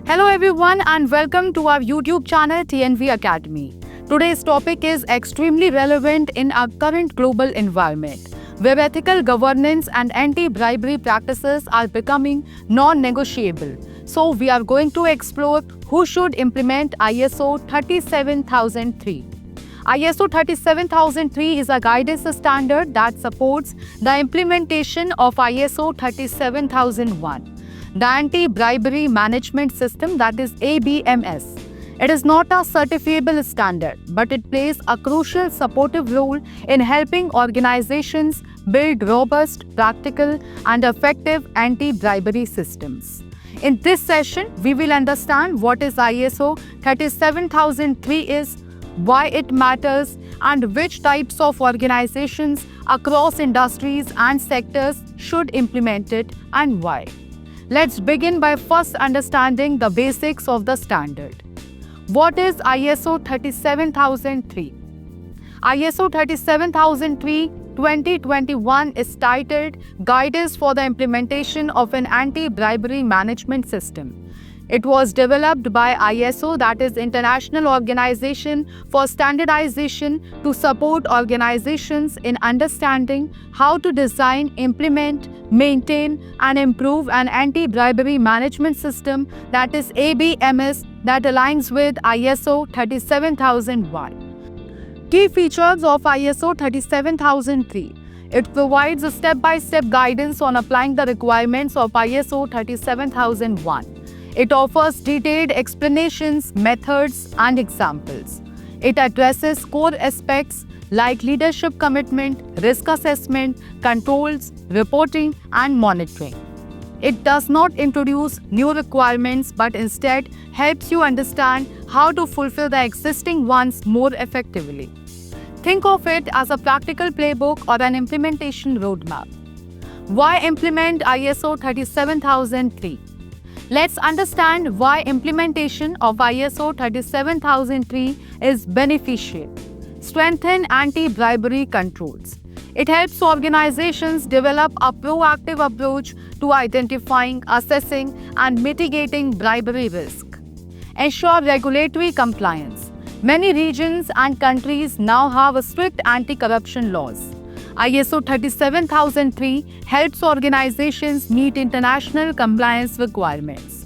Hello everyone and welcome to our YouTube channel TNV Academy. Today's topic is extremely relevant in our current global environment, where ethical governance and anti-bribery practices are becoming non-negotiable. So we are going to explore who should implement ISO 37003. ISO 37003 is a guidance standard that supports the implementation of ISO 37001. The Anti-Bribery Management System, that is ABMS. It is not a certifiable standard, but it plays a crucial supportive role in helping organizations build robust, practical, and effective anti-bribery systems. In this session, we will understand what is ISO 37003 is, why it matters, and which types of organizations across industries and sectors should implement it and why. Let's begin by first understanding the basics of the standard. What is ISO 37003? ISO 37003 2021 is titled Guidance for the Implementation of an Anti-Bribery Management System. It was developed by ISO, that is International Organization for Standardization, to support organizations in understanding how to design, implement, maintain, and improve an anti-bribery management system, that is ABMS, that aligns with ISO 37001. Key features of ISO 37003. It provides a step-by-step guidance on applying the requirements of ISO 37001. It offers detailed explanations, methods, and examples. It addresses core aspects like leadership commitment, risk assessment, controls, reporting, and monitoring. It does not introduce new requirements but instead helps you understand how to fulfill the existing ones more effectively. Think of it as a practical playbook or an implementation roadmap. Why implement ISO 37003? Let's understand why implementation of ISO 37003 is beneficial. Strengthen anti-bribery controls. It helps organizations develop a proactive approach to identifying, assessing, and mitigating bribery risk. Ensure regulatory compliance. Many regions and countries now have strict anti-corruption laws. ISO 37003 helps organizations meet international compliance requirements.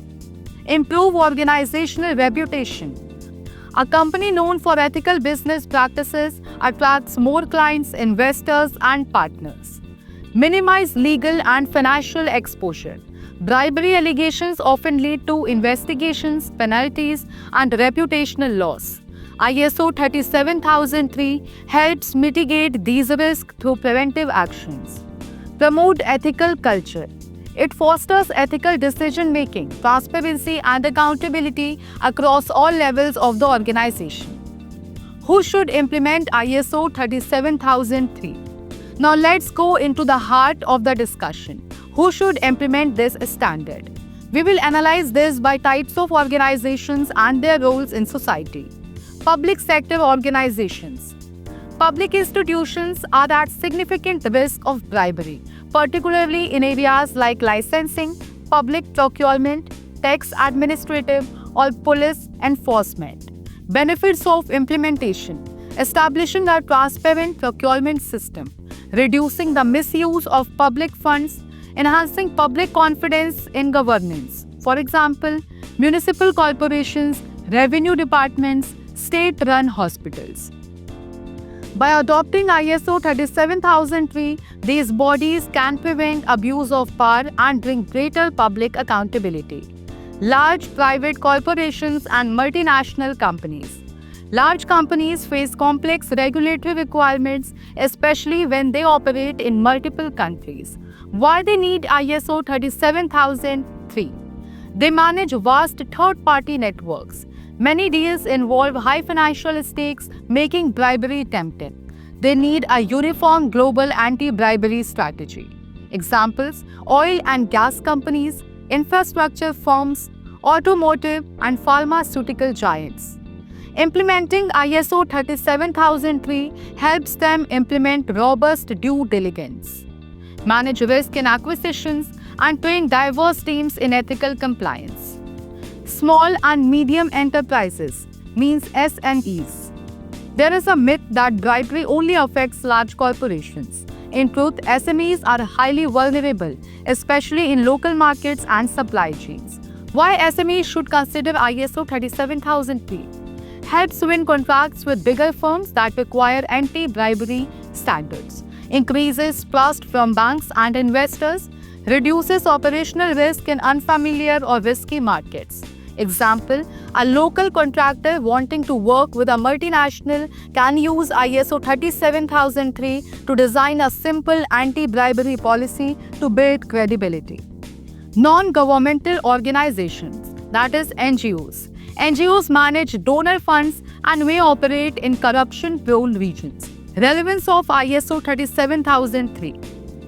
Improve organizational reputation. A company known for ethical business practices attracts more clients, investors, and partners. Minimize legal and financial exposure. Bribery allegations often lead to investigations, penalties, and reputational loss. ISO 37003 helps mitigate these risks through preventive actions. Promote ethical culture. It fosters ethical decision-making, transparency, and accountability across all levels of the organization. Who should implement ISO 37003? Now let's go into the heart of the discussion. Who should implement this standard? We will analyze this by types of organizations and their roles in society. Public sector organizations. Public institutions are at significant risk of bribery, particularly in areas like licensing, public procurement, tax administrative, or police enforcement. Benefits of implementation. Establishing a transparent procurement system, reducing the misuse of public funds, enhancing public confidence in governance. For example, municipal corporations, revenue departments, state-run hospitals. By adopting ISO 37003, these bodies can prevent abuse of power and bring greater public accountability. Large private corporations and multinational companies. Large companies face complex regulatory requirements, especially when they operate in multiple countries. Why they need ISO 37003? They manage vast third-party networks. Many deals involve high financial stakes, making bribery tempting. They need a uniform global anti-bribery strategy. Examples: oil and gas companies, infrastructure firms, automotive and pharmaceutical giants. Implementing ISO 37003 helps them implement robust due diligence, manage risk in acquisitions, and train diverse teams in ethical compliance. Small and medium enterprises means SMEs. There is a myth that bribery only affects large corporations. In truth, SMEs are highly vulnerable, especially in local markets and supply chains. Why SMEs should consider ISO 37003? Helps win contracts with bigger firms that require anti-bribery standards, increases trust from banks and investors, reduces operational risk in unfamiliar or risky markets. Example, a local contractor wanting to work with a multinational can use ISO 37003 to design a simple anti-bribery policy to build credibility. Non-governmental organizations, that is NGOs. NGOs manage donor funds and may operate in corruption-prone regions. Relevance of ISO 37003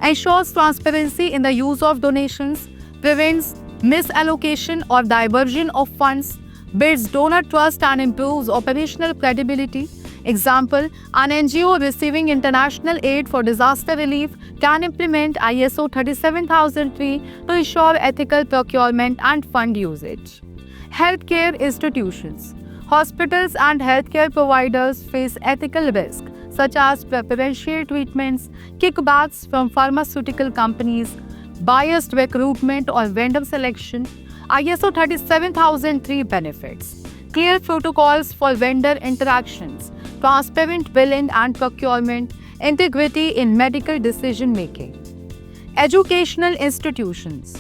ensures transparency in the use of donations, prevents misallocation or diversion of funds, builds donor trust and improves operational credibility. Example, an NGO receiving international aid for disaster relief can implement ISO 37003 to ensure ethical procurement and fund usage. Healthcare institutions. Hospitals and healthcare providers face ethical risk such as preferential treatments, kickbacks from pharmaceutical companies, biased recruitment or vendor selection. ISO 37003 benefits. Clear protocols for vendor interactions, transparent billing and procurement, integrity in medical decision making. Educational institutions.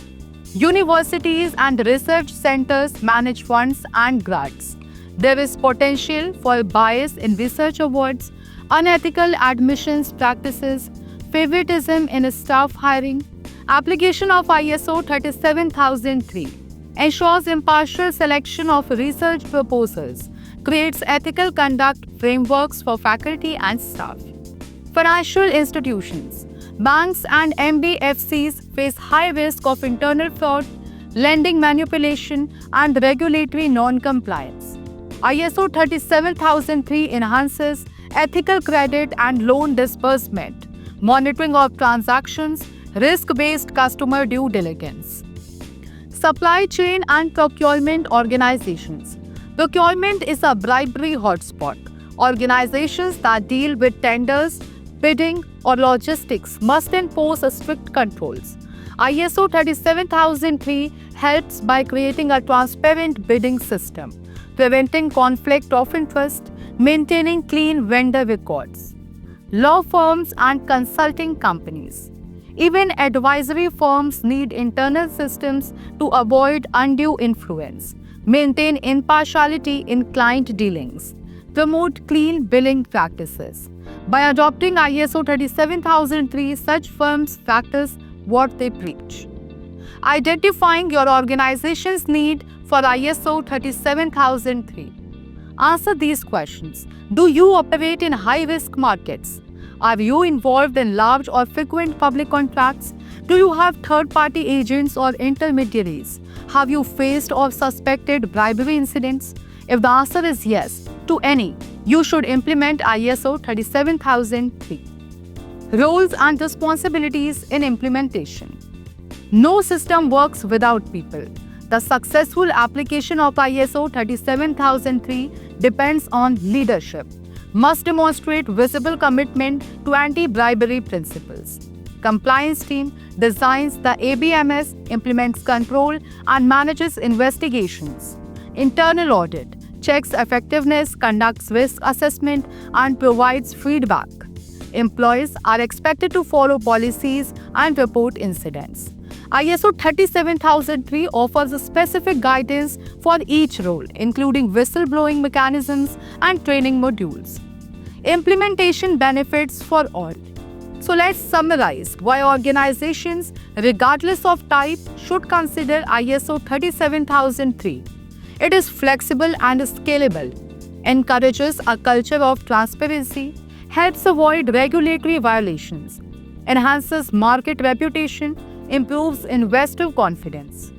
Universities and research centers manage funds and grants. There is potential for bias in research awards, unethical admissions practices, favoritism in staff hiring. Application of ISO 37003 ensures impartial selection of research proposals, creates ethical conduct frameworks for faculty and staff. Financial institutions. Banks and NBFCs face high risk of internal fraud, lending manipulation, and regulatory non-compliance. ISO 37003 enhances ethical credit and loan disbursement, monitoring of transactions, risk-based customer due diligence. Supply chain and procurement organizations. Procurement is a bribery hotspot. Organizations that deal with tenders, bidding, or logistics must impose strict controls. ISO 37003 helps by creating a transparent bidding system, preventing conflict of interest, maintaining clean vendor records. Law firms and consulting companies. Even advisory firms need internal systems to avoid undue influence, maintain impartiality in client dealings, promote clean billing practices. By adopting ISO 37003, such firms practice what they preach. Identifying your organization's need for ISO 37003. Answer these questions. Do you operate in high-risk markets? Are you involved in large or frequent public contracts? Do you have third-party agents or intermediaries? Have you faced or suspected bribery incidents? If the answer is yes to any, you should implement ISO 37003. Roles and responsibilities in implementation. No system works without people. The successful application of ISO 37003 depends on leadership. Must demonstrate visible commitment to anti-bribery principles. Compliance team designs the ABMS, implements control, and manages investigations. Internal audit checks effectiveness, conducts risk assessment, and provides feedback. Employees are expected to follow policies and report incidents. ISO 37003 offers a specific guidance for each role, including whistleblowing mechanisms and training modules. Implementation benefits for all. So let's summarize why organizations, regardless of type, should consider ISO 37003. It is flexible and scalable, encourages a culture of transparency, helps avoid regulatory violations, enhances market reputation, improves investor confidence.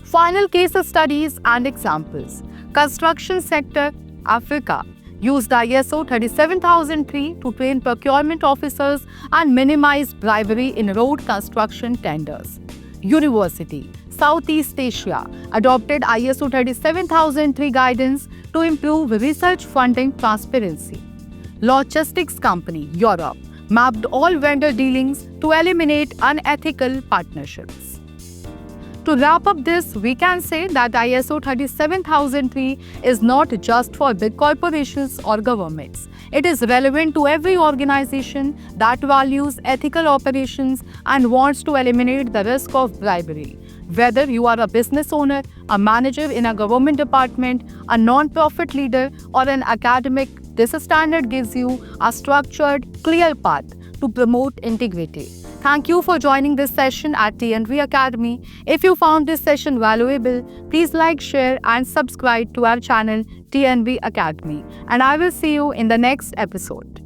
Final case studies and examples. Construction sector, Africa, used ISO 37003 to train procurement officers and minimize bribery in road construction tenders. University Southeast Asia adopted ISO 37003 guidance to improve research funding transparency. Logistics company Europe mapped all vendor dealings to eliminate unethical partnerships. To wrap up this, we can say that ISO 37003 is not just for big corporations or governments. It is relevant to every organization that values ethical operations and wants to eliminate the risk of bribery. Whether you are a business owner, a manager in a government department, a non-profit leader, or an academic, this standard gives you a structured, clear path to promote integrity. Thank you for joining this session at TNV Academy. If you found this session valuable, please like, share, and subscribe to our channel TNV Academy. And I will see you in the next episode.